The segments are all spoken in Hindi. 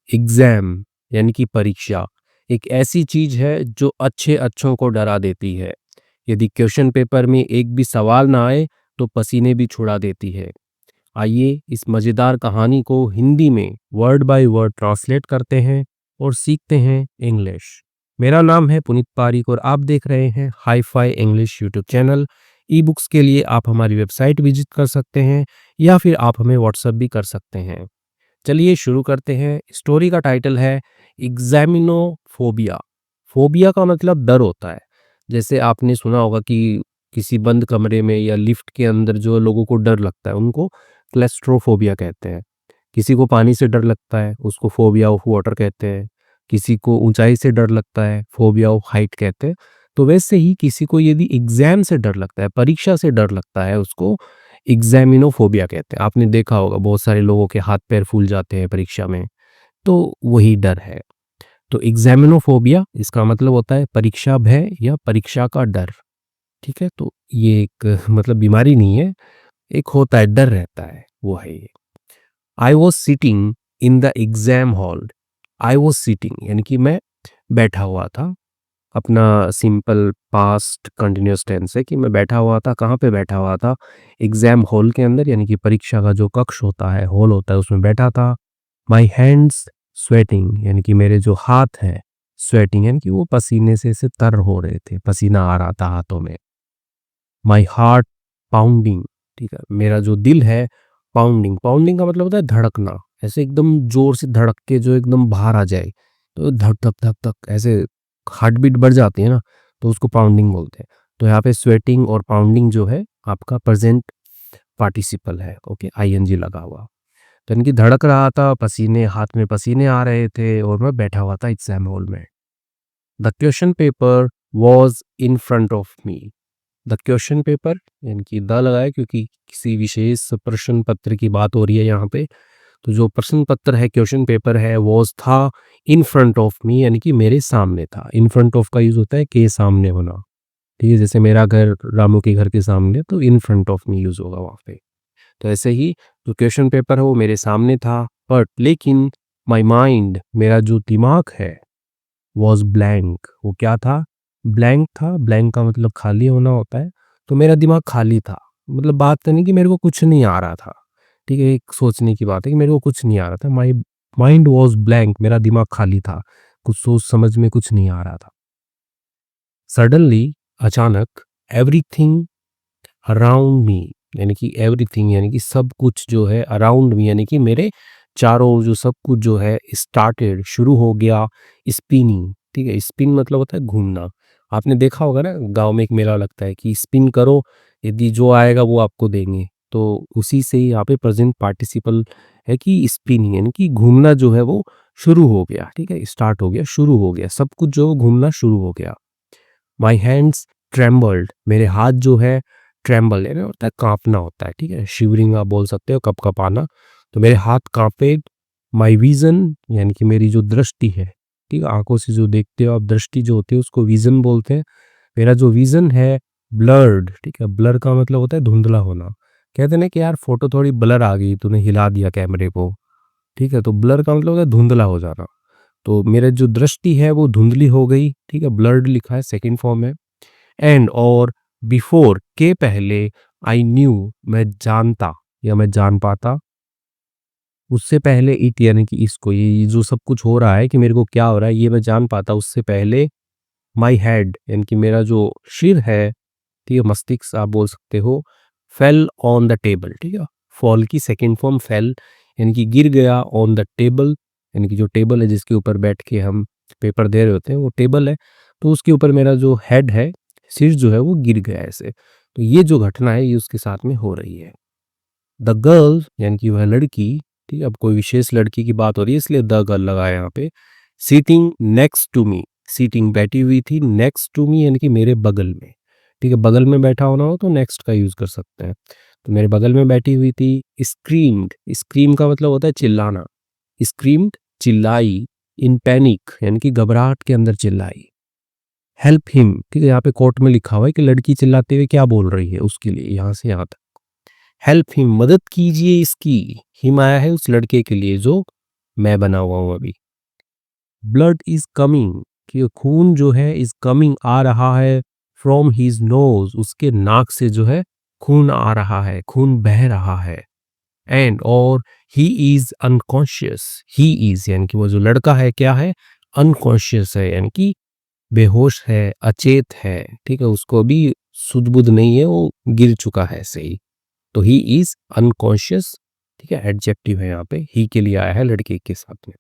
एग्जाम यानी कि परीक्षा एक ऐसी चीज है जो अच्छे अच्छों को डरा देती है। यदि क्वेश्चन पेपर में एक भी सवाल ना आए तो पसीने भी छुड़ा देती है। आइए इस मज़ेदार कहानी को हिंदी में वर्ड बाय वर्ड ट्रांसलेट करते हैं और सीखते हैं इंग्लिश। मेरा नाम है पुनीत पारिक और आप देख रहे हैं hi fi English YouTube channel. E books के लिए आप हमारी वेबसाइट विजिट कर सकते हैं या फिर आप हमें व्हाट्सएप भी कर सकते हैं। चलिए शुरू करते हैं। स्टोरी का टाइटल है एग्जामिनोफोबिया। फोबिया का मतलब डर होता है। जैसे आपने सुना होगा कि किसी बंद कमरे में या लिफ्ट के अंदर जो लोगों को डर लगता है उनको क्लेस्ट्रोफोबिया कहते हैं। किसी को पानी से डर लगता है उसको फोबिया ऑफ वाटर कहते हैं। किसी को ऊंचाई से डर लगता है फोबिया ऑफ हाइट कहते हैं। तो वैसे ही किसी को यदि एग्जाम से डर लगता है, परीक्षा से डर लगता है, उसको एग्जामिनोफोबिया कहते हैं। आपने देखा होगा बहुत सारे लोगों के हाथ पैर फूल जाते हैं परीक्षा में, तो वही डर है। तो एग्जामिनोफोबिया इसका मतलब होता है परीक्षा भय या परीक्षा का डर। ठीक है, तो ये एक मतलब बीमारी नहीं है, एक होता है, डर रहता है, वो है ये। I was sitting in the exam hall. I was sitting यानी कि मैं बैठा हुआ था। अपना सिंपल पास्ट कंटिन्यूअस टेंस है कि मैं बैठा हुआ था। कहाँ पे बैठा हुआ था? एग्जाम हॉल के अंदर, यानी कि परीक्षा का जो कक्ष होता है, हॉल होता है, उसमें बैठा था। माई हैंड्स स्वेटिंग यानी कि मेरे जो हाथ हैं, स्वेटिंग यानी कि वो पसीने से तर हो रहे थे, पसीना आ रहा था हाथों में। माई हार्ट पाउंडिंग, ठीक है, मेरा जो दिल है पाउंडिंग। पाउंडिंग का मतलब होता है धड़कना, ऐसे एकदम जोर से धड़क के जो एकदम बाहर आ जाए, तो धक धक धक धक ऐसे हार्ट बीट बढ़ जाती है ना, तो उसको पाउंडिंग बोलते हैं। तो यहाँ पे स्वेटिंग और पाउंडिंग जो है आपका प्रेजेंट पार्टिसिपल है। ओके, आईएनजी लगा हुआ। तो इनकी धड़क रहा था, पसीने, हाथ में पसीने आ रहे थे और मैं बैठा हुआ था एग्जाम हॉल में। The question paper was in front of me. The question paper यानी कि द लगाए क्योंकि किसी विशेष प्रश्न पत्र की बात हो रही है यहाँ पे। तो जो प्रश्न पत्र है, क्वेश्चन पेपर है, वॉज था इन फ्रंट ऑफ मी यानी कि मेरे सामने था। इन फ्रंट ऑफ का यूज होता है के सामने होना। ठीक है, जैसे मेरा घर रामू के घर के सामने, तो in front of me use होगा वहाँ पे। तो ऐसे ही जो क्वेश्चन पेपर है वो मेरे सामने था, बट लेकिन माई माइंड, मेरा जो दिमाग है, वॉज ब्लैंक, वो क्या था? ब्लैंक था। ब्लैंक का मतलब खाली होना होता है। तो मेरा दिमाग खाली था, मतलब बात तो नहीं कि मेरे को कुछ नहीं आ रहा था। ठीक है, एक सोचने की बात है कि मेरे को कुछ नहीं आ रहा था। माई माइंड वॉज ब्लैंक, मेरा दिमाग खाली था, कुछ सोच समझ में कुछ नहीं आ रहा था। सडनली, अचानक, एवरीथिंग अराउंड मी यानी कि एवरीथिंग यानी कि सब कुछ जो है, अराउंड मी यानी कि मेरे चारों ओर जो सब कुछ जो है, स्टार्टेड शुरू हो गया स्पिनिंग। ठीक है, स्पिन मतलब होता है घूमना। आपने देखा होगा ना, गांव में एक मेला लगता है कि स्पिन करो, यदि जो आएगा वो आपको देंगे। तो उसी से ही यहाँ पे प्रेजेंट पार्टिसिपल है कि स्पिनिंग यानी कि घूमना जो है वो शुरू हो गया। ठीक है, स्टार्ट हो गया, शुरू हो गया, सब कुछ जो घूमना शुरू हो गया। माई हैंड्स ट्रेम्बल्ड, मेरे हाथ जो है ट्रेम्बल यानी होता है कांपना होता है। ठीक है, शिवरिंग आप बोल सकते हो, कप कपाना। तो मेरे हाथ कांपे। माई विजन यानी कि मेरी जो दृष्टि है, ठीक है, आंखों से जो देखते हो आप, दृष्टि जो होती है उसको विजन बोलते हैं। मेरा जो विजन है ब्लर्ड। ठीक है, ब्लर का मतलब होता है धुंधला होना। कहते हैं ना कि यार फोटो थोड़ी ब्लर आ गई, तूने हिला दिया कैमरे को। ठीक है, तो ब्लर का मतलब होता है धुंधला हो जाना। तो मेरे जो दृष्टि है वो धुंधली हो गई। ठीक है, ब्लर्ड लिखा है, सेकंड फॉर्म है। एंड और बिफोर के पहले, आई न्यू मैं जानता या मैं जान पाता। उससे पहले इट यानी कि इसको, ये जो सब कुछ हो रहा है कि मेरे को क्या हो रहा है ये मैं जान पाता उससे पहले। माई हेड यानी कि मेरा जो सिर है, ठीक है, मस्तिष्क आप बोल सकते हो, फेल ऑन द टेबल। ठीक है, फॉल की सेकेंड फॉर्म फेल यानी कि गिर गया, ऑन द टेबल यानी कि जो टेबल है जिसके ऊपर बैठ के हम पेपर दे रहे होते हैं वो टेबल है। तो उसके ऊपर मेरा जो हेड है, सिर जो है वो गिर गया ऐसे। तो ये जो घटना है ये उसके साथ में हो रही है। द गर्ल यानी कि वह लड़की, ठीक है, अब कोई विशेष लड़की की बात हो रही है इसलिए द गर्ल लगाया यहाँ पे। Sitting next to me, sitting बैठी हुई थी, नेक्स्ट टू मी यानी कि मेरे बगल में। ठीक है, बगल में बैठा होना हो तो नेक्स्ट का यूज कर सकते हैं। तो मेरे बगल में बैठी हुई थी। स्क्रीम्ड, स्क्रीम का मतलब होता है चिल्लाना। स्क्रीम्ड चिल्लाई। इन पैनिक यानी कि घबराहट के अंदर चिल्लाई। हेल्प हिम, ठीक है, यहाँ पे कोर्ट में लिखा हुआ है कि लड़की चिल्लाते हुए क्या बोल रही है उसके लिए, यहाँ से यहाँ तक। हेल्प हिम, मदद कीजिए इसकी। हिम आया है उस लड़के के लिए जो मैं बना हुआ हूँ अभी। ब्लड इज कमिंग, कि खून जो है इज कमिंग आ रहा है फ्रॉम हिज नोज, उसके नाक से जो है खून आ रहा है, खून बह रहा है। एंड और he is unconscious, he is यानी कि वो जो लड़का है क्या है, अनकॉन्शियस है, यानी कि बेहोश है, अचेत है, ठीक है, उसको भी सुध बुध नहीं है, वो गिर चुका है ऐसे ही। तो ही इज अनकॉन्शियस, ठीक है, एडजेक्टिव है यहाँ पे, ही के लिए आया है लड़के के साथ में।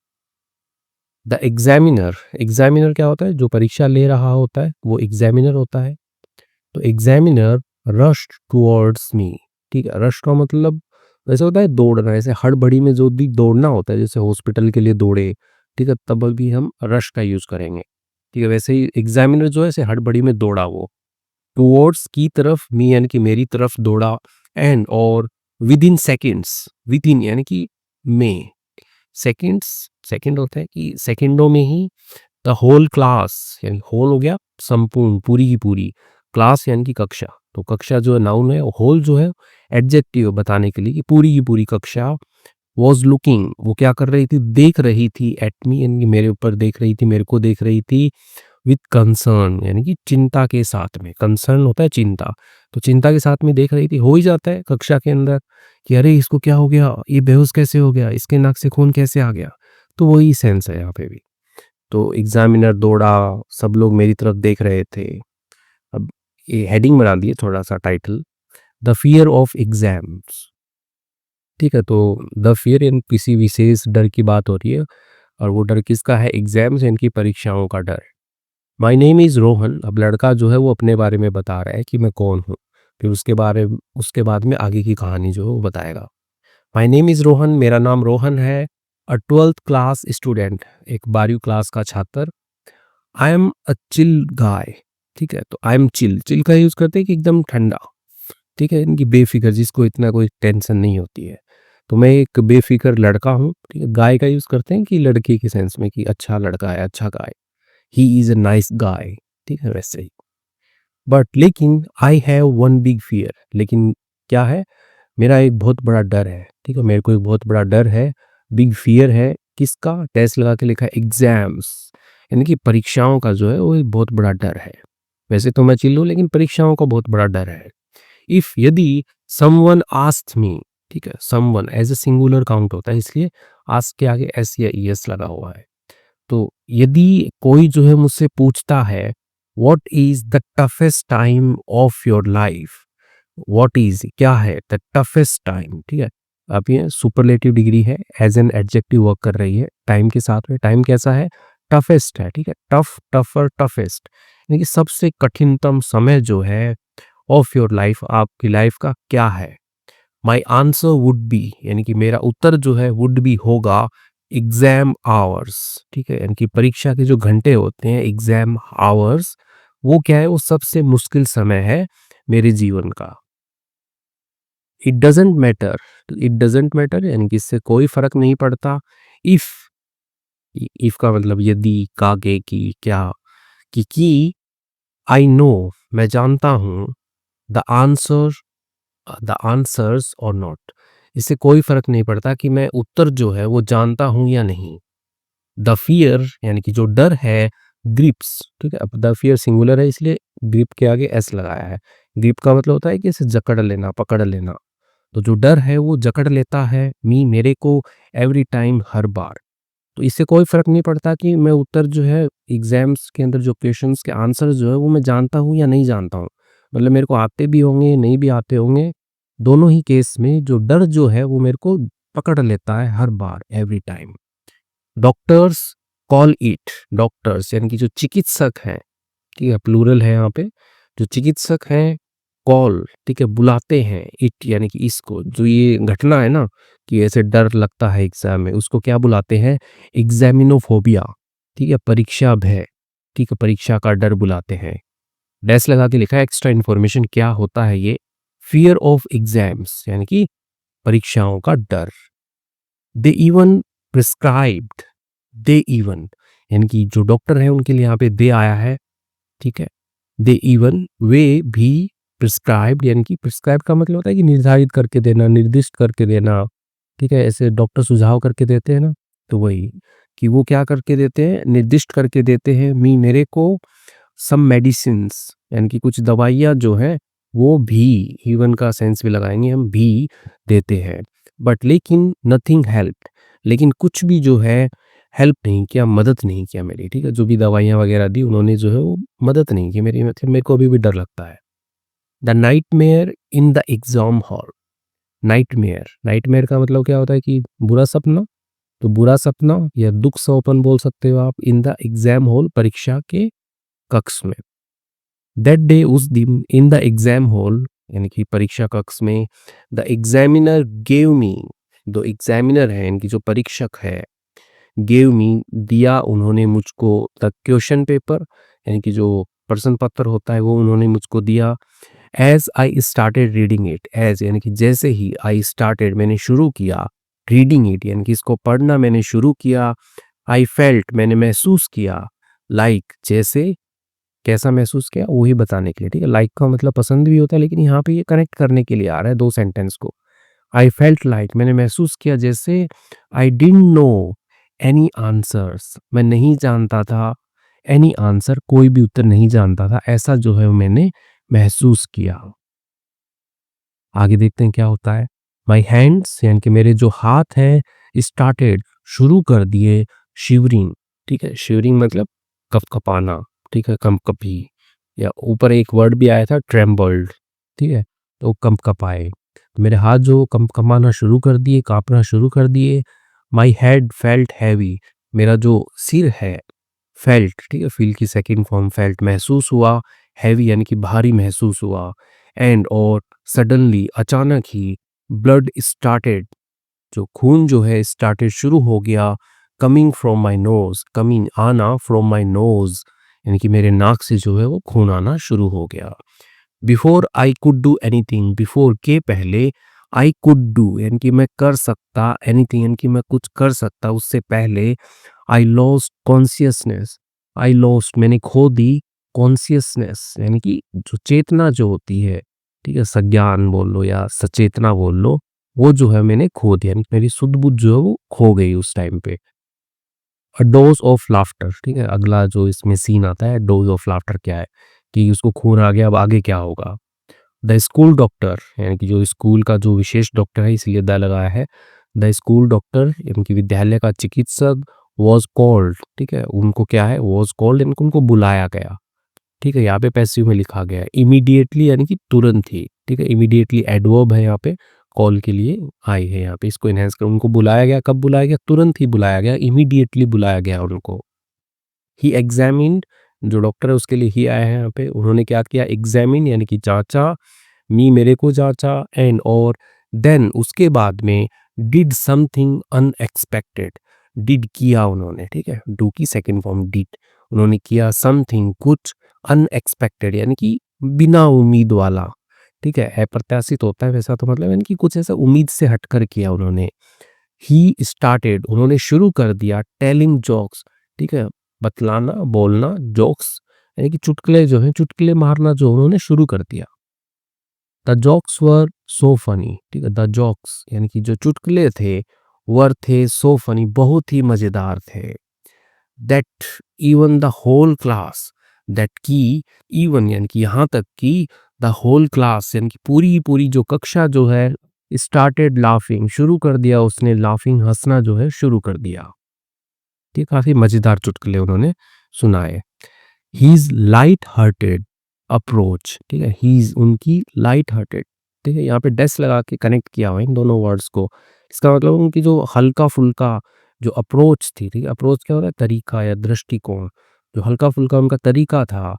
द एग्जामिनर, एग्जामिनर क्या होता है, जो परीक्षा ले रहा होता है वो एग्जामिनर होता है। तो एग्जामिनर रश्ड टुवर्ड्स मी, ठीक है, रश का मतलब वैसे होता है दौड़ना, ऐसे हड़बड़ी में जो भी दौड़ना होता है, जैसे हॉस्पिटल के लिए दौड़े, ठीक है, तब भी हम रश का यूज करेंगे, ठीक है, वैसे ही एग्जामिनर जो है ऐसे हड़बड़ी में दौड़ा वो, टुवर्ड्स की तरफ, मी यानी कि मेरी तरफ दौड़ा, एंड और with in seconds, with in यानी कि में, सेकेंड्स, सेकेंड होता है कि सेकेंडों में ही, द होल क्लास यानी होल हो गया संपूर्ण, पूरी की पूरी, क्लास यानी कि कक्षा, तो कक्षा जो है नाउन है, होल जो है एडजेक्टिव बताने के लिए कि पूरी की पूरी कक्षा, वॉज लुकिंग वो क्या कर रही थी, देख रही थी, एट मी यानी कि मेरे ऊपर देख रही थी, मेरे को देख रही थी, विथ कंसर्न यानी कि चिंता के साथ में, कंसर्न होता है चिंता, तो चिंता के साथ में देख रही थी, हो ही जाता है कक्षा के अंदर कि अरे इसको क्या हो गया, ये बेहोश कैसे हो गया, इसके नाक से खून कैसे आ गया, तो वही सेंस है यहाँ पे भी। तो एग्जामिनर दौड़ा, सब लोग मेरी तरफ देख रहे थे। अब ये हेडिंग बना दिए थोड़ा सा title, the fear of exams, ठीक है, तो द फियर इन किसी विशेष डर की बात हो रही है, और वो डर किसका है, एग्जाम्स इनकी परीक्षाओं का डर। माय नेम इज़ रोहन, अब लड़का जो है वो अपने बारे में बता रहा है कि मैं कौन हूँ, फिर उसके बाद में आगे की कहानी जो है वो बताएगा। माय नेम इज़ रोहन, मेरा नाम रोहन है, अ 12th क्लास स्टूडेंट, एक 12वीं क्लास का छात्र। I am a chill guy, ठीक है, तो आई एम चिल, चिल का यूज़ करते हैं कि एकदम ठंडा, ठीक है, इनकी बेफिक्र, जिसको इतना कोई टेंशन नहीं होती है, तो मैं एक बेफिक्र लड़का हूँ, ठीक है, गाय का यूज़ करते हैं कि लड़के के सेंस में कि अच्छा लड़का है, अच्छा गाय, he is a nice guy, ठीक है, वैसे ही। बट लेकिन I have one big fear, लेकिन क्या है, मेरा एक बहुत बड़ा डर है, ठीक है, मेरे को एक बहुत बड़ा डर है, बिग फियर है, किसका, टेस्ट लगा के लिखा है एग्जाम्स, यानी कि परीक्षाओं का जो है वो एक बहुत बड़ा डर है। वैसे तो मैं चिल्लू हूँ, लेकिन परीक्षाओं का बहुत बड़ा डर है। इफ यदि समवन आस्क्ड मी, ठीक है, someone as a singular count होता है, इसलिए आस्क के आगे एस या ईएस लगा हुआ है। तो यदि कोई जो है मुझसे पूछता है, what is the toughest time of your life, what is क्या है द टफेस्ट टाइम, ठीक है, अब ये सुपरलेटिव डिग्री है, एज एन एडजेक्टिव वर्क कर रही है टाइम के साथ में, टाइम कैसा है, टफेस्ट है, ठीक है, टफ, टफर, टफेस्ट, यानी कि सबसे कठिनतम समय जो है, ऑफ योर लाइफ आपकी लाइफ का क्या है। माई आंसर वुड बी, यानी कि मेरा उत्तर जो है वुड बी होगा, एग्जाम आवर्स, ठीक है, यानी कि परीक्षा के जो घंटे होते हैं, एग्जाम आवर्स, वो क्या है, वो सबसे मुश्किल समय है मेरे जीवन का। It doesn't matter, it doesn't matter यानी कि इससे कोई फर्क नहीं पड़ता, इफ, इफ का मतलब यदि, कागे की, क्या, कि आई नो, मैं जानता हूँ, द आंसर, द आंसर्स और नॉट, इससे कोई फर्क नहीं पड़ता कि मैं उत्तर जो है वो जानता हूं या नहीं। द फियर यानी कि जो डर है, ग्रिप्स, ठीक है, अब द फियर सिंगुलर है इसलिए ग्रिप के आगे एस लगाया है। ग्रिप का मतलब होता है कि इसे जकड़ लेना, पकड़ लेना, तो जो डर है वो जकड़ लेता है मी, मेरे को, एवरी टाइम, हर बार। तो इससे कोई फर्क नहीं पड़ता कि मैं उत्तर जो है एग्जाम्स के अंदर जो क्वेश्चंस के आंसर जो है वो मैं जानता हूँ या नहीं जानता हूँ, मतलब मेरे को आते भी होंगे नहीं भी आते होंगे, दोनों ही केस में जो डर जो है वो मेरे को पकड़ लेता है हर बार, every time. Doctors call it, doctors यानी कि जो चिकित्सक हैं, ठीक है, प्लूरल है यहाँ पे, जो चिकित्सक हैं, कॉल, ठीक है, बुलाते हैं, इट यानी कि इसको, जो ये घटना है ना कि ऐसे डर लगता है एग्जाम में, उसको क्या बुलाते हैं, एग्जामिनोफोबिया, ठीक है, परीक्षा भय, ठीक है, परीक्षा का डर बुलाते हैं। डैश लगा के लिखा है एक्स्ट्रा इन्फॉर्मेशन, क्या होता है ये, फियर ऑफ एग्जाम्स यानी कि परीक्षाओं का डर। They even prescribed, they even यानी कि जो डॉक्टर है उनके लिए यहाँ पे दे आया है, ठीक है, दे इवन, वे भी, प्रिस्क्राइब्ड यानी कि प्रिस्क्राइब का मतलब होता है कि निर्धारित करके देना, निर्दिष्ट करके देना, ठीक है, ऐसे डॉक्टर सुझाव करके देते हैं ना, तो वही कि वो क्या करके देते हैं, निर्दिष्ट करके देते हैं मेरे को सम मेडिसिन्स, यानी कि कुछ दवाइयाँ जो हैं वो भी, इवन का सेंस भी लगाएँगे हम, भी देते हैं। बट लेकिन नथिंग हेल्प्ड, लेकिन कुछ भी जो है हेल्प नहीं किया, मदद नहीं किया मेरी, ठीक है? जो भी दवाइयाँ वगैरह दी उन्होंने जो है वो मदद नहीं की मेरी, मतलब मेरे को अभी भी डर लगता है। The nightmare in the exam hall. Nightmare, nightmare का मतलब क्या होता है कि बुरा सपना, तो बुरा सपना या दुःख स्वप्न बोल सकते हो आप, इन द एग्ज़ाम हॉल, परीक्षा के कक्ष में। दैट डे, उस दिन, इन द एग्ज़ाम हॉल यानी कि परीक्षा कक्ष में, द एग्ज़ामिनर गेव मी, जो एग्ज़ामिनर है यानी कि जो परीक्षक है, गेव मी, दिया उन्होंने मुझको, द क्वेश्चन पेपर यानी कि जो प्रश्न पत्र होता है वो उन्होंने मुझको दिया। As I started reading it, as यानी कि जैसे ही, आई स्टार्टेड मैंने शुरू किया, रीडिंग इट यानी कि इसको पढ़ना मैंने शुरू किया, आई फेल्ट मैंने महसूस किया, लाइक जैसे, कैसा महसूस किया वही बताने के लिए, ठीक है? लाइक का मतलब पसंद भी होता है, लेकिन यहाँ पे ये कनेक्ट करने के लिए आ रहा है 2 सेंटेंस को। आई फेल्ट लाइक मैंने महसूस किया जैसे, I didn't know any answers, मैं नहीं जानता था, एनी आंसर कोई भी उत्तर नहीं जानता था, ऐसा जो है मैंने महसूस किया। आगे देखते हैं क्या होता है। माई हैंड्स यानी कि मेरे जो हाथ हैं, स्टार्टेड शुरू कर दिए, शिवरिंग, ठीक है? शिवरिंग मतलब कँपकँपाना, ठीक है? कँपकँपी, या ऊपर एक वर्ड भी आया था ट्रेम्बल्ड, ठीक है? तो कँपकँपाए। मेरे हाथ जो कँपकँपाना शुरू कर दिए, काँपना शुरू कर दिए। माई हेड फेल्ट हैवी, मेरा जो सिर है, फेल्ट, ठीक है? फ़ील की सेकंड फॉर्म फेल्ट, महसूस हुआ, हैवी यानी कि भारी महसूस हुआ, एंड और सडनली अचानक ही, ब्लड स्टार्टेड, जो खून जो है स्टार्टेड शुरू हो गया, coming from my nose, coming आना, फ्रॉम माय नोज़ यानी कि मेरे नाक से जो है वो खून आना शुरू हो गया। Before I could do anything, before के पहले, आई कुड डू यानी कि मैं कर सकता, एनीथिंग यानी कि मैं कुछ कर सकता, उससे पहले, I lost consciousness, I lost मैंने खो दी, कॉन्शियसनेस यानी कि जो चेतना जो होती है, ठीक है? संज्ञान बोल लो या सचेतना बोल लो, वो जो है मैंने खो दिया, यानी कि मेरी सुध बुध जो है वो खो गई उस टाइम पे। अ डोज़ ऑफ लाफ्टर, ठीक है? अगला जो इसमें सीन आता है, डोज़ ऑफ लाफ्टर क्या है कि उसको खून आ गया, अब आगे क्या होगा? द स्कूल डॉक्टर यानी कि जो स्कूल का जो विशेष डॉक्टर है, इसलिए द लगाया है। द स्कूल डॉक्टर यानी कि विद्यालय का चिकित्सक, वाज़ कॉल्ड, ठीक है? उनको क्या है, वाज़ कॉल्ड यानी कि उनको बुलाया गया, ठीक है? यहाँ पे पैसिव में लिखा गया है। इमीडिएटली यानी कि तुरंत ही, ठीक है? इमीडिएटली एडवर्ब है यहाँ पे, कॉल के लिए आई है यहाँ पे, इसको एनहांस कर, उनको बुलाया गया, कब बुलाया गया? तुरंत ही बुलाया गया, इमीडिएटली बुलाया गया उनको। ही एग्जामिन्ड, जो डॉक्टर है उसके लिए ही आया है यहाँ पे, उन्होंने क्या किया? एग्जामिन यानी कि जांचा, मी मेरे को जांचा, एंड और देन उसके बाद में, डिड समथिंग अनएक्सपेक्टेड, डिड किया उन्होंने, ठीक है? डू की सेकंड फॉर्म डिड, उन्होंने किया समथिंग कुछ, अनएक्सपेक्टेड यानी कि बिना उम्मीद वाला, ठीक है? अप्रत्याशित होता है वैसा, तो मतलब यानी कि कुछ ऐसा उम्मीद से हटकर किया उन्होंने। ही स्टार्टेड उन्होंने शुरू कर दिया, टेलिंग जोक्स, ठीक है? बतलाना, बोलना, जोक्स यानी कि चुटकुले जो हैं, चुटकुले मारना जो उन्होंने शुरू कर दिया। The jokes were so funny, ठीक है? द जोक्स यानी कि जो चुटकुले थे, वर थे, सो फनी बहुत ही मज़ेदार थे। That even the whole class, that की, इवन यानी कि यहाँ तक कि, द होल क्लास यानी कि पूरी पूरी जो कक्षा जो है, स्टार्टेड लाफिंग शुरू कर दिया उसने, लाफिंग हंसना जो है शुरू कर दिया। ये काफ़ी मज़ेदार चुटकुले उन्होंने सुनाए। He is light hearted approach, ठीक है? ही इज़ उनकी लाइट हार्टेड, ठीक है? यहाँ पे डेस लगा के कनेक्ट किया हुआ है इन दोनों वर्ड्स को। इसका मतलब उनकी जो हल्का-फुल्का जो अप्रोच थी, ठीक है? अप्रोच क्या होता है? तरीका या दृष्टिकोण। जो हल्का-फुल्का उनका तरीका था,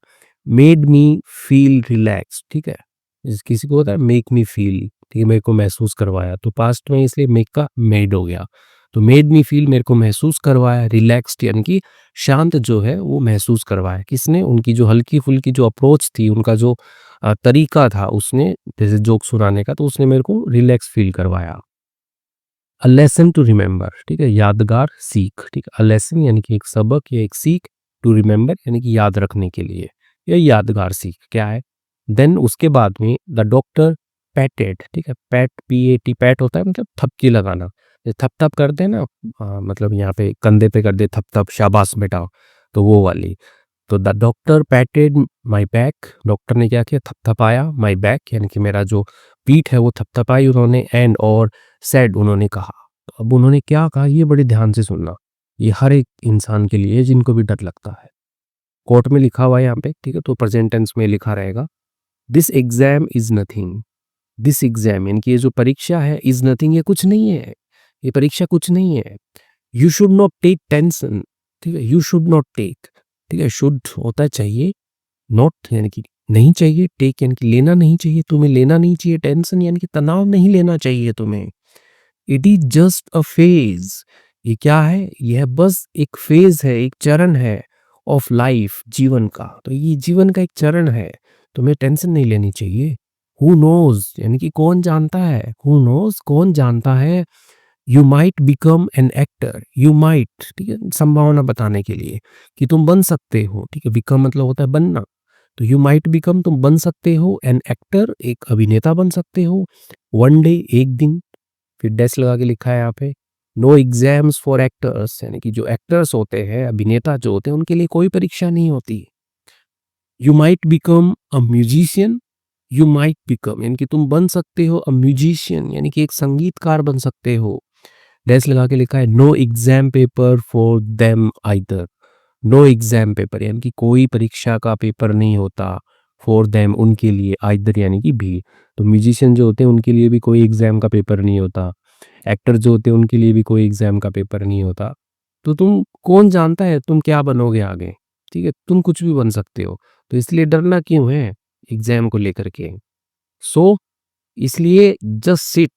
मेड मी फील रिलैक्स्ड, ठीक है? जिस किसी को होता है मेक मी फील, ठीक है? मेरे को महसूस करवाया, तो पास्ट में इसलिए मेक का मेड हो गया। तो मेड मी फील मेरे को महसूस करवाया, रिलैक्स्ड यानी कि शांत जो है वो महसूस करवाया। किसने? उनकी जो हल्की-फुल्की जो अप्रोच थी, उनका जो तरीका था उसने, जैसे जोक सुनाने का, तो उसने मेरे को रिलैक्स फ़ील करवाया। अ लेसन टू रिमेंबर, ठीक है? यादगार सीख, ठीक है? अ लेसन यानी कि एक सबक या एक सीख, टू रिमेंबर यानी कि याद रखने के लिए। ये यादगार सीख क्या है? देन उसके बाद में द डॉक्टर पैटेड, ठीक है? पैट, पी-ए-टी, पैट होता है मतलब थपकी लगाना। थप-थप करते हैं ना, मतलब यहाँ पे कंधे पे कर दे थप-थप, शाबाश बेटा, तो वो वाली। तो the doctor पैटेड my back, doctor ने क्या किया, थपथपाया माय बैक, यानी कि मेरा जो पीठ है वो थपथपाई उन्होंने, एंड और सेड, उन्होंने कहा। तो अब उन्होंने क्या कहा ये बड़े ध्यान से सुनना, ये हर एक इंसान के लिए जिनको भी डर लगता है। कोर्ट में लिखा हुआ है यहाँ पे, ठीक है, तो प्रेजेंट टेंस में लिखा रहेगा, this exam is nothing, this exam यानी कि ये जो परीक्षा है, इज नथिंग, ये कुछ नहीं है, ये परीक्षा कुछ नहीं है। You should not take tension, ठीक है, यू शुड नॉट टेक, ठीक है, शुड होता है चाहिए, नॉट यानी कि नहीं चाहिए, टेक यानी कि लेना नहीं चाहिए, तुम्हें लेना नहीं चाहिए टेंशन, यानी कि तनाव नहीं लेना चाहिए तुम्हें। It is just a phase, ये क्या है, यह बस एक फेज है, एक चरण है ऑफ लाइफ, जीवन का, तो ये जीवन का एक चरण है, तुम्हें टेंशन नहीं लेनी चाहिए। हु नोज यानी कि कौन जानता है, हु नोज कौन जानता है, you might become an actor, you might, ठीक है, संभावना बताने के लिए कि तुम बन सकते हो, ठीक है, बिकम मतलब होता है बनना, तो यू माइट बिकम, तुम बन सकते हो, एन एक्टर, एक अभिनेता बन सकते हो, वन डे, एक दिन, फिर डैश लगा के लिखा है यहाँ पे, नो एग्जाम्स फॉर एक्टर्स, यानी कि जो एक्टर्स होते हैं, अभिनेता जो होते हैं, उनके लिए कोई परीक्षा नहीं होती। You might become a musician, you might become यानी कि तुम बन सकते हो अ म्यूजिशियन, यानी कि एक संगीतकार बन सकते हो, डैश लगा के लिखा है, no exam paper for them either, no exam paper यानी कि कोई परीक्षा का पेपर नहीं होता, फॉर देम उनके लिए, आइदर यानी कि भी, तो म्यूजिशियन जो होते हैं उनके लिए भी कोई एग्जाम का पेपर नहीं होता, एक्टर जो होते हैं उनके लिए भी कोई एग्जाम का पेपर नहीं होता। तो तुम कौन जानता है तुम क्या बनोगे आगे, ठीक है, तुम कुछ भी बन सकते हो, तो इसलिए डरना क्यों है एग्जाम को लेकर के। सो इसलिए जस्ट सिट,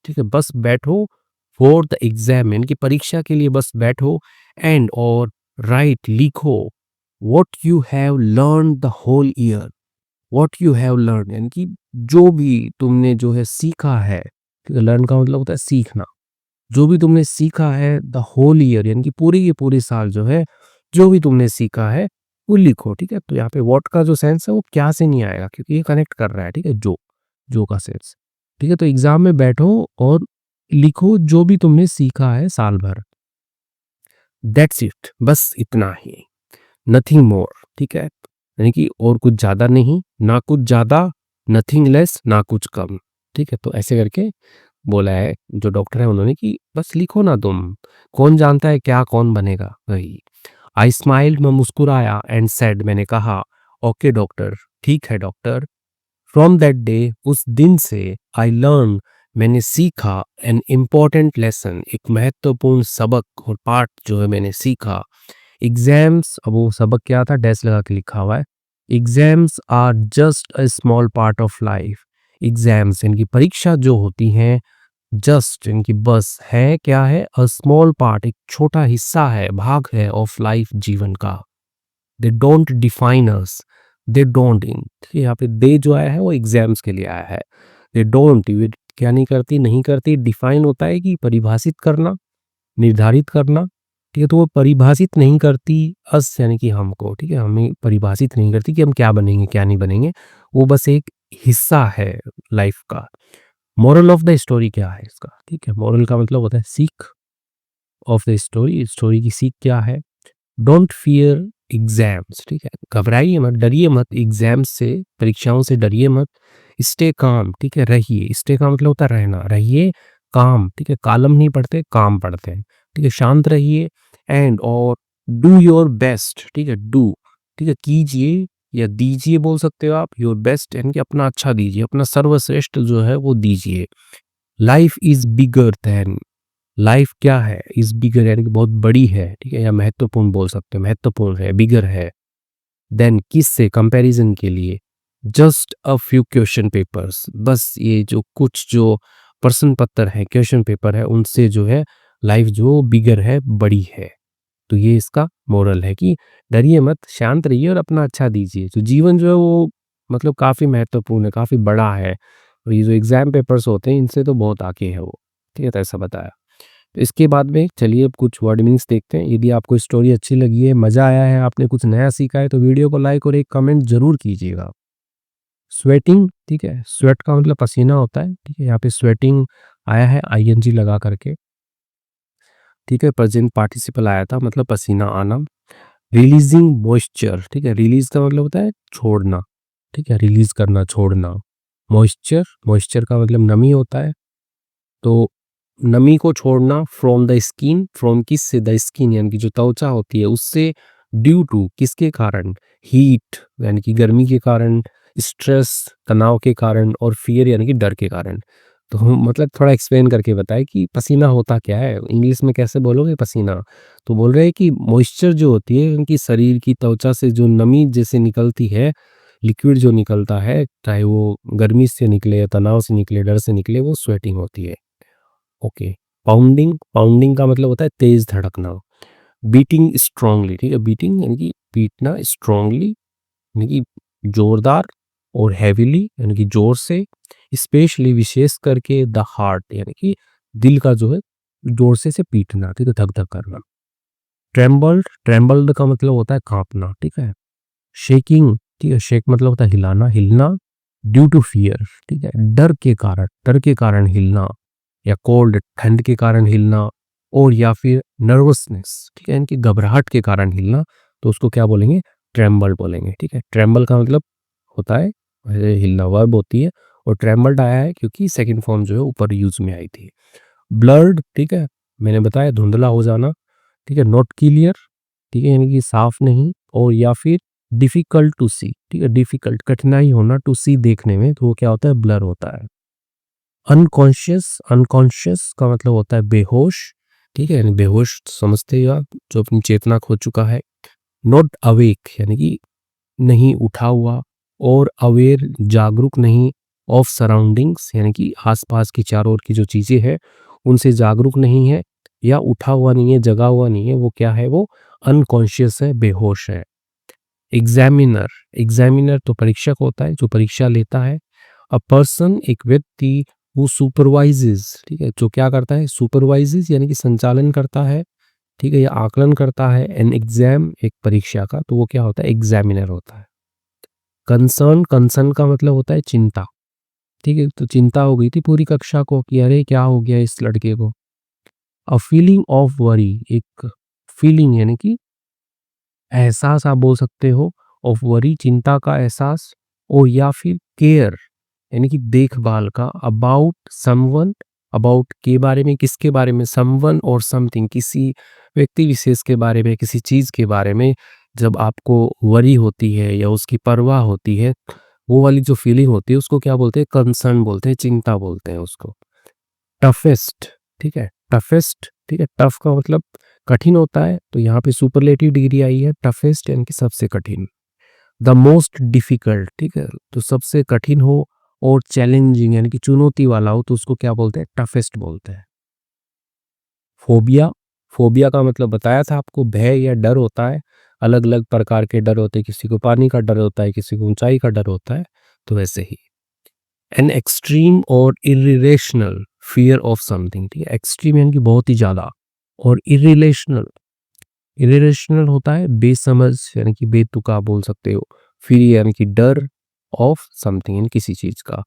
ठीक है, बस बैठो, फॉर द एग्जाम यानी कि परीक्षा के लिए बस बैठो, एंड और राइट लिखो, what you have learn the whole year, what you have learn यानी कि जो भी तुमने जो है सीखा है, ठीक है, लर्न का मतलब होता है सीखना, जो भी तुमने सीखा है द होल ईयर यानी कि पूरी के पूरे साल जो है, जो भी तुमने सीखा है वो लिखो, ठीक है, तो यहाँ पे व्हाट का जो सेंस है वो क्या से नहीं आएगा, क्योंकि ये कनेक्ट कर रहा है, ठीक है, जो का सेंस, ठीक है, तो एग्जाम में बैठो और लिखो जो भी तुमने सीखा है साल भर, दैट्स इट, बस इतना ही, नथिंग मोर, ठीक है, यानी कि और कुछ ज्यादा नहीं, ना कुछ ज्यादा, नथिंग लेस, ना कुछ कम, ठीक है, तो ऐसे करके बोला है जो डॉक्टर है उन्होंने कि बस लिखो ना तुम, कौन जानता है क्या कौन बनेगा, वही। आई स्माइल्ड, मैं मुस्कुराया, एंड सेड, मैंने कहा, ओके डॉक्टर, ठीक है डॉक्टर, फ्रॉम दैट डे, उस दिन से, आई लर्न, मैंने सीखा, एन इम्पॉर्टेंट लेसन, एक महत्वपूर्ण सबक और पाठ जो है मैंने सीखा, एग्जाम्स, अब वो सबक क्या था, डैश लगा के लिखा हुआ है, exams are just a small part of life, exams यानी कि परीक्षा जो होती हैं, जस्ट इनकी बस है क्या है, अ स्मॉल पार्ट, एक छोटा हिस्सा है, भाग है, ऑफ लाइफ, जीवन का, they don't define us, they don't, यहाँ पे दे जो आया है वो एग्जाम्स के लिए आया है, दे डोंट, ये क्या नहीं करती, नहीं करती, डिफाइन होता है कि परिभाषित करना, निर्धारित करना, ठीक है, तो वो परिभाषित नहीं करती अस यानी कि हमको, ठीक है, हमें परिभाषित नहीं करती कि हम क्या बनेंगे क्या नहीं बनेंगे, वो बस एक हिस्सा है लाइफ का। मोरल ऑफ द स्टोरी क्या है इसका, ठीक है, मोरल का मतलब होता है सीख, ऑफ द स्टोरी, स्टोरी की सीख क्या है, डोंट फियर एग्जाम्स, ठीक है, घबराइए मत, डरिए मत एग्जाम्स से, परीक्षाओं से डरिए मत, स्टे काम, ठीक है, रहिए, स्टे का मतलब होता है रहना, रहिए काम, ठीक है, कालम नहीं पढ़ते काम पढ़ते हैं, ठीक है, शांत रहिए, एंड और डू योर बेस्ट, ठीक है, डू, ठीक है, कीजिए या दीजिए बोल सकते हो आप, योर बेस्ट यानी कि अपना अच्छा दीजिए, अपना सर्वश्रेष्ठ जो है वो दीजिए, life is bigger than, life क्या है, इज बिगर यानी कि बहुत बड़ी है, ठीक है, या महत्वपूर्ण बोल सकते हो, महत्वपूर्ण है, बिगर है, देन किस से, कंपैरिजन के लिए, just a few question papers, बस ये जो कुछ जो प्रश्न पत्र है, क्वेश्चन पेपर है, उनसे जो है लाइफ जो बिगर है, बड़ी है। तो ये इसका मोरल है कि डरिए मत, शांत रहिए और अपना अच्छा दीजिए, तो जीवन जो है वो मतलब काफ़ी महत्वपूर्ण है, काफ़ी बड़ा है, और ये जो एग्जाम पेपर्स होते हैं इनसे तो बहुत आगे है वो, ठीक है, तो ऐसा बताया। तो इसके बाद में चलिए अब कुछ वर्ड मीनिंग्स देखते हैं। यदि आपको स्टोरी अच्छी लगी है, मज़ा आया है, आपने कुछ नया सीखा है, तो वीडियो को लाइक और एक कमेंट ज़रूर कीजिएगा। स्वेटिंग, ठीक है, स्वेट का मतलब पसीना होता है, ठीक है, यहाँ पे स्वेटिंग आया है आईएनजी लगा करके। ठीक है, प्रेजेंट पार्टिसिपल आया था, मतलब पसीना आना। रिलीजिंग मॉइस्चर, ठीक है, रिलीज का मतलब होता है छोड़ना, ठीक है, रिलीज करना, छोड़ना। मॉइस्चर, मॉइस्चर का मतलब नमी होता है, तो नमी को छोड़ना फ्रॉम द स्किन, फ्रॉम किस से, द स्किन यानी कि जो त्वचा होती है उससे, ड्यू टू किसके कारण, हीट यानी कि गर्मी के कारण, स्ट्रेस तनाव के कारण, और फियर यानी कि डर के कारण। तो हम मतलब थोड़ा एक्सप्लेन करके बताएं कि पसीना होता क्या है, इंग्लिश में कैसे बोलोगे पसीना। तो बोल रहे हैं कि मॉइस्चर जो होती है उनकी शरीर की त्वचा से जो नमी जैसे निकलती है, लिक्विड जो निकलता है, चाहे वो गर्मी से निकले या तनाव से निकले, डर से निकले, वो स्वेटिंग होती है। ओके। पाउंडिंग, पाउंडिंग का मतलब होता है तेज धड़कना। बीटिंग स्ट्रांगली, ठीक है, बीटिंग यानी कि पीटना, स्ट्रांगली यानी कि जोरदार, और हैवीली यानी कि जोर से, स्पेशली विशेष करके द हार्ट यानी कि दिल का जो है जोर से पीटना, ठीक है, धक धक करना। ट्रेम्बल्ड, ट्रेम्बल्ड का मतलब होता है कांपना, ठीक है। शेकिंग, ठीक है, शेक मतलब होता है हिलाना, हिलना। ड्यू टू फियर, ठीक है, डर के कारण, डर के कारण हिलना, या कोल्ड ठंड के कारण हिलना, और या फिर नर्वसनेस, ठीक है, इनकी घबराहट के कारण हिलना, तो उसको क्या बोलेंगे, ट्रेम्बल बोलेंगे, ठीक है। ट्रेम्बल का मतलब होता है ऐसे हिलना, वर्ब होती है, और ट्रेम्बल्ड आया है क्योंकि सेकंड फॉर्म जो है ऊपर यूज में आई थी। ब्लर्ड, ठीक है, मैंने बताया धुंधला हो जाना, ठीक है। नॉट क्लियर, ठीक है, यानी कि साफ नहीं, और या फिर डिफिकल्ट टू सी, ठीक है, डिफिकल्ट कठिनाई होना, टू सी देखने में, तो वो क्या होता है, ब्लर होता है। अनकॉन्शियस, अनकॉन्शियस का मतलब होता है बेहोश, ठीक है, यानी बेहोश समझते ही आप, जो अपनी चेतना खो चुका है। नॉट अवेक यानी कि नहीं उठा हुआ, और अवेयर जागरूक नहीं, ऑफ सराउंडिंग्स यानी कि आसपास की चारों ओर की जो चीजें हैं उनसे जागरूक नहीं है, या उठा हुआ नहीं है, जगा हुआ नहीं है, वो क्या है, वो अनकॉन्शियस है, बेहोश है। एग्जामिनर, एग्जामिनर तो परीक्षक होता है जो परीक्षा लेता है। अ पर्सन एक व्यक्ति, वो सुपरवाइजेज, ठीक है, जो क्या करता है, सुपरवाइजेज यानी कि संचालन करता है, ठीक है, या आकलन करता है, एन एग्जाम एक परीक्षा का, तो वो क्या होता है, एग्जामिनर होता है। कंसर्न, कंसर्न का मतलब होता है चिंता, ठीक है, तो चिंता हो गई थी पूरी कक्षा को कि अरे क्या हो गया इस लड़के को। अ फीलिंग ऑफ वरी, एक फीलिंग यानी कि एहसास आप बोल सकते हो, ऑफ वरी चिंता का एहसास, और या फिर केयर यानी कि देखभाल का, अबाउट समवन, अबाउट के बारे में, किसके बारे में, समवन और समथिंग किसी व्यक्ति विशेष के बारे में, किसी चीज के बारे में जब आपको वरी होती है या उसकी परवाह होती है, वो वाली जो फीलिंग होती है उसको क्या बोलते हैं, कंसर्न बोलते हैं, चिंता बोलते हैं उसको। टफेस्ट, ठीक है, टफेस्ट, ठीक है, टफ का मतलब कठिन होता है, तो यहाँ पे सुपरलेटिव डिग्री आई है, टफेस्ट यानी कि सबसे कठिन। द मोस्ट डिफिकल्ट, ठीक है, तो सबसे कठिन हो, और चैलेंजिंग यानी कि चुनौती वाला हो, तो उसको क्या बोलते हैं, टफेस्ट बोलते हैं। फोबिया, फोबिया का मतलब बताया था आपको, भय या डर होता है, अलग अलग प्रकार के डर होते हैं, किसी को पानी का डर होता है, किसी को ऊंचाई का डर होता है, तो वैसे ही। एन एक्सट्रीम और इरिलेशनल फियर ऑफ समथिंग, ठीक है, एक्सट्रीम यानी कि बहुत ही ज्यादा, और इरिलेशनल, इरिलेशनल होता है बेसमझ यानी कि बेतुका बोल सकते हो, फिर यानी कि डर, ऑफ समथिंग यानी किसी चीज का।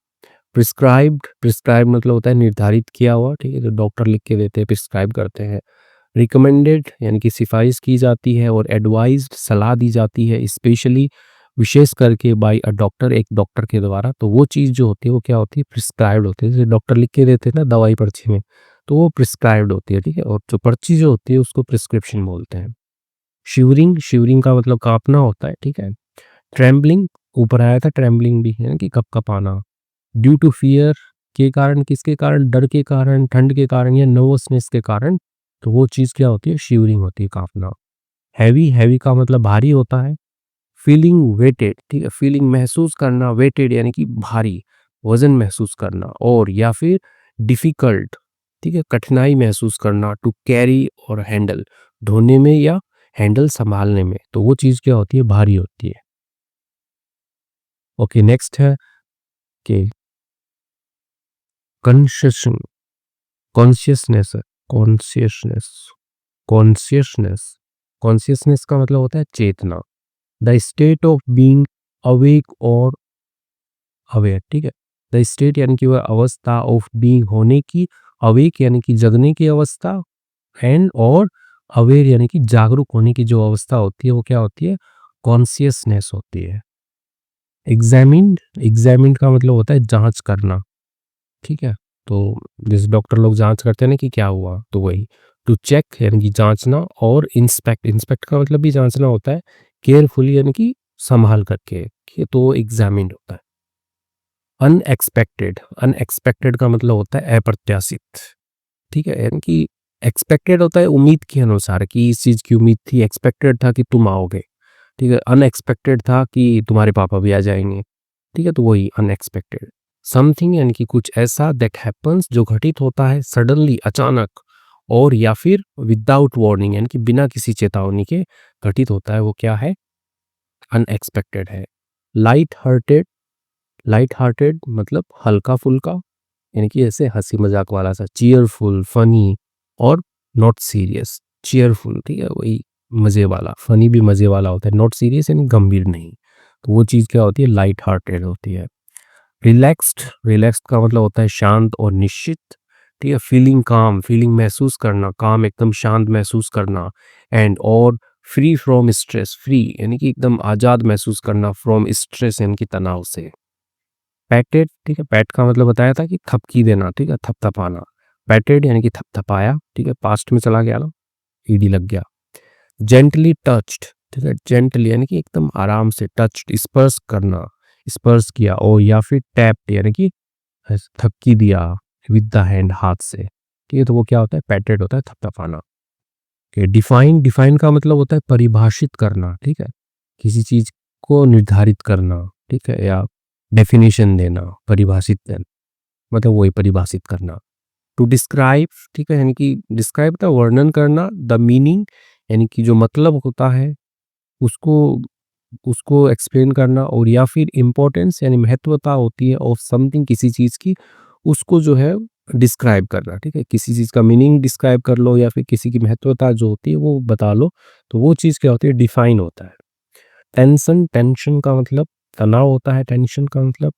प्रिस्क्राइब्ड, प्रिस्क्राइब मतलब होता है निर्धारित किया हुआ, ठीक है, तो डॉक्टर लिख के देते हैं, प्रिस्क्राइब करते हैं। रिकमेंडेड यानी कि सिफारिश की जाती है, और एडवाइज्ड सलाह दी जाती है, स्पेशली विशेष करके बाय अ डॉक्टर, एक डॉक्टर के द्वारा, तो वो चीज़ जो होती है वो क्या होती है, प्रिस्क्राइब्ड होती है, जैसे डॉक्टर लिख के देते हैं ना दवाई पर्ची में, तो वो प्रिस्क्राइब्ड होती है, ठीक है, और जो पर्ची जो होती है उसको प्रिस्क्रिप्शन बोलते हैं। शिवरिंग, शिवरिंग का मतलब कांपना होता है, ठीक है। ट्रेम्बलिंग, ऊपर आया था ट्रेम्बलिंग भी, है कि कपकपाना। ड्यू टू फियर, के कारण, किसके कारण, डर के कारण, ठंड के कारण, या नर्वसनेस के कारण, तो वो चीज़ क्या होती है, शिवरिंग होती है, कांपना। हैवी, हैवी का मतलब भारी होता है। फीलिंग वेटेड, ठीक है, फीलिंग महसूस करना, वेटेड यानी कि भारी, वजन महसूस करना, और या फिर डिफिकल्ट, ठीक है, कठिनाई महसूस करना, टू कैरी और हैंडल, ढोने में या हैंडल संभालने में, तो वो चीज़ क्या होती है, भारी होती है। ओके, नेक्स्ट है कि कंसेशन, कॉन्शियसनेस है, कॉन्शियसनेस, कॉन्शियसनेस, कॉन्शियसनेस का मतलब होता है चेतना, the state of being awake और अवेयर, ठीक है, द स्टेट यानी कि वह अवस्था, ऑफ बीइंग होने की, अवेक यानी कि जगने की अवस्था, एंड और अवेयर यानी कि जागरूक होने की जो अवस्था होती है वो क्या होती है, कॉन्शियसनेस होती है। एग्जामिन्ड, एग्जामिन्ड का मतलब होता है जांच करना, ठीक है। तो जैसे डॉक्टर लोग जांच करते हैं ना कि क्या हुआ, तो वही टू चेक यानी कि जांचना, और इंस्पेक्ट, इंस्पेक्ट का मतलब भी जांचना होता है, केयरफुली यानी कि संभाल करके, तो एग्जामिन्ड होता है। अनएक्सपेक्टेड, अनएक्सपेक्टेड का मतलब होता है अप्रत्याशित, ठीक है। यानी कि एक्सपेक्टेड होता है उम्मीद के अनुसार, कि इस चीज़ की उम्मीद थी, एक्सपेक्टेड था कि तुम आओगे, ठीक है। अनएक्सपेक्टेड था कि तुम्हारे पापा भी आ जाएंगे, ठीक है। तो वही अनएक्सपेक्टेड। समथिंग यानी कि कुछ ऐसा दैट हैपन्स जो घटित होता है सडनली, अचानक, और या फिर विदाउट वार्निंग यानी कि बिना किसी चेतावनी के घटित होता है, वो क्या है, अनएक्सपेक्टेड है। लाइट हार्टेड, लाइट हार्टेड मतलब हल्का फुल्का, यानी कि ऐसे हंसी मजाक वाला सा। चीयरफुल, फनी, और नॉट सीरियस। चीयरफुल, ठीक है, वही मजे वाला। फनी भी मजे वाला होता है, नॉट सीरियस यानी गंभीर नहीं। तो वो चीज़ क्या होती है, लाइट हार्टेड होती है। रिलैक्स्ड, रिलैक्स्ड का मतलब होता है शांत और निश्चित, ठीक है। फीलिंग काम, फीलिंग महसूस करना, काम एकदम शांत महसूस करना। एंड और फ्री फ्रॉम स्ट्रेस, फ्री यानी कि एकदम आज़ाद महसूस करना, फ्रॉम स्ट्रेस यानी कि तनाव से। पैटेड, ठीक है, पैट का मतलब बताया था कि थपकी देना, ठीक है, थपथपाना। पैटेड यानी कि थपथपाया, ठीक है, पास्ट में चला गया ना, ईडी लग गया। जेंटली टच्ड, ठीक है, जेंटली यानी कि एकदम आराम से, टच्ड स्पर्श करना, स्पर्श किया, और या फिर टैप्ड यानी कि थपकी दिया विद द हैंड, हाथ से, ठीक है। तो वो क्या होता है, पैटेड होता है थपथपाना। डिफाइन, डिफाइन का मतलब होता है परिभाषित करना, ठीक है, किसी चीज को निर्धारित करना, ठीक है, या डेफिनेशन देना, परिभाषित देना, मतलब वही परिभाषित करना। टू डिस्क्राइब, ठीक है, यानी कि डिस्क्राइब का वर्णन करना, द मीनिंग यानी कि जो मतलब होता है उसको, उसको एक्सप्लेन करना, और या फिर इम्पोर्टेंस यानी महत्वता होती है ऑफ समथिंग, किसी चीज़ की, उसको जो है डिस्क्राइब करना, ठीक है। किसी चीज़ का मीनिंग डिस्क्राइब कर लो, या फिर किसी की महत्वता जो होती है वो बता लो, तो वो चीज़ क्या होती है, डिफाइन होता है। टेंशन, टेंशन का मतलब तनाव होता है। टेंशन का मतलब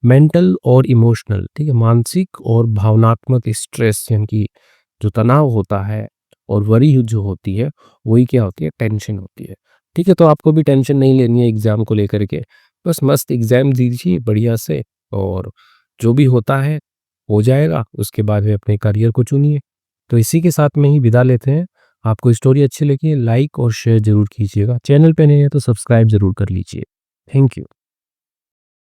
मेंटल और इमोशनल, ठीक है, मानसिक और भावनात्मक स्ट्रेस, यानी कि जो तनाव होता है और वरी जो होती है, वही क्या होती है, टेंशन होती है, ठीक है। तो आपको भी टेंशन नहीं लेनी है एग्जाम को लेकर के, बस मस्त एग्जाम दीजिए बढ़िया से, और जो भी होता है हो जाएगा, उसके बाद में अपने करियर को चुनिए। तो इसी के साथ में ही विदा लेते हैं। आपको स्टोरी अच्छी लगी लाइक और शेयर जरूर कीजिएगा, चैनल पे नहीं है तो सब्सक्राइब जरूर कर लीजिए। Thank you.